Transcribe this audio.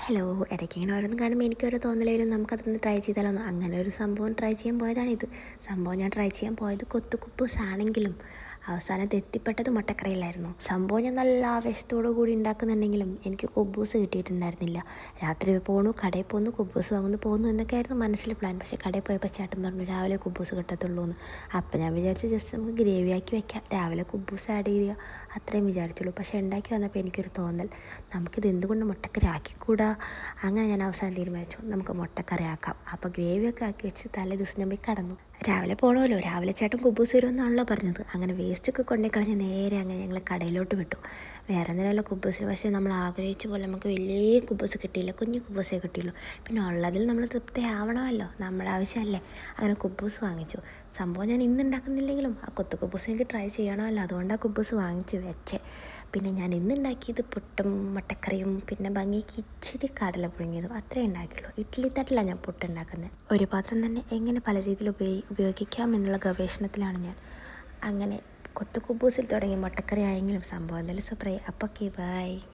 Hello, ഇടയ്ക്ക് ഇങ്ങനെ ഓരോന്ന് കാണുമ്പോൾ എനിക്കൊരു തോന്നൽ വരും, നമുക്കതൊന്ന് ട്രൈ ചെയ്താലൊന്നും. അങ്ങനെ ഒരു സംഭവം ട്രൈ ചെയ്യാൻ പോയതാണിത്. സംഭവം ഞാൻ ട്രൈ ചെയ്യാൻ പോയത് കൊത്തു കുബൂസാണെങ്കിലും അവസാനത്ത് എത്തിപ്പെട്ടത് മുട്ടക്കറിയിലായിരുന്നു. സംഭവം ഞാൻ നല്ല ആവേശത്തോടു കൂടി ഉണ്ടാക്കുന്നുണ്ടെങ്കിലും എനിക്ക് കുബൂസ് കിട്ടിയിട്ടുണ്ടായിരുന്നില്ല. രാത്രി പോണു, കടയിൽ പോകുന്നു, കുബൂസ് വാങ്ങുന്നു, പോകുന്നു എന്നൊക്കെയായിരുന്നു മനസ്സിൽ പ്ലാൻ. പക്ഷേ കടയിൽ പോയപ്പോൾ ചേട്ടൻ പറഞ്ഞു രാവിലെ കുബൂസ് കിട്ടത്തുള്ളൂ എന്ന്. അപ്പോൾ ഞാൻ വിചാരിച്ചു ജസ്റ്റ് നമുക്ക് ഗ്രേവി ആക്കി വെക്കാം, രാവിലെ കുബൂസ് ആഡ് ചെയ്യുക, അത്രയും വിചാരിച്ചുള്ളൂ. പക്ഷേ ഉണ്ടാക്കി വന്നപ്പോൾ എനിക്കൊരു തോന്നൽ, നമുക്കിത് എന്തുകൊണ്ട് മുട്ടക്കറി ആക്കിക്കൂടാ. അങ്ങനെ ഞാൻ അവസാനം തീരുമാനിച്ചു നമുക്ക് മുട്ടക്കറി ആക്കാം. അപ്പോൾ ഗ്രേവിയൊക്കെ ആക്കി വെച്ച് തലേ ദിവസം ഞാൻ പോയി കടന്നു. രാവിലെ പോകണമല്ലോ, രാവിലെ ചേട്ടൻ കുബൂസ് വരുമെന്നാണല്ലോ പറഞ്ഞത്. അങ്ങനെ വേസ്റ്റൊക്കെ കൊണ്ടേ കളഞ്ഞ് നേരെ അങ്ങനെ ഞങ്ങൾ കടയിലോട്ട് വിട്ടു. വേറെ എന്തിനല്ല കുബൂസിന്. പക്ഷേ നമ്മൾ ആഗ്രഹിച്ച പോലെ നമുക്ക് വലിയ കുബൂസ് കിട്ടിയില്ല, കുഞ്ഞു കുബൂസേ കിട്ടിയുള്ളൂ. പിന്നെ ഉള്ളതിൽ നമ്മൾ തൃപ്തിയാവണമല്ലോ, നമ്മുടെ ആവശ്യമല്ലേ. അങ്ങനെ കുബൂസ് വാങ്ങിച്ചു. സംഭവം ഞാൻ ഇന്ന് ഉണ്ടാക്കുന്നില്ലെങ്കിലും ആ കൊത്തു കുബൂസ് എനിക്ക് ട്രൈ ചെയ്യണമല്ലോ, അതുകൊണ്ടാണ് കുബൂസ് വാങ്ങിച്ച് വെച്ചേ. പിന്നെ ഞാൻ ഇന്ന് ഉണ്ടാക്കിയത് പുട്ടും മുട്ടക്കറിയും പിന്നെ ഭംഗിക്ക് ഇച്ചിരി കടല പുഴുങ്ങിയതും അത്രേ ഉണ്ടാക്കിയുള്ളൂ. ഇഡ്ഡലി തട്ടിലാണ് ഞാൻ പുട്ടുണ്ടാക്കുന്നത്. ഒരു പാത്രം തന്നെ എങ്ങനെ പല രീതിയിൽ ഉപയോഗിക്കാം എന്നുള്ള ഗവേഷണത്തിലാണ് ഞാൻ. അങ്ങനെ കൊത്തു കുബൂസിൽ തുടങ്ങി മുട്ടക്കറി ആയെങ്കിലും സംഭവം എന്തായാലും സൂപ്പറായി. അപ്പോൾ ഓക്കെ, ബൈ.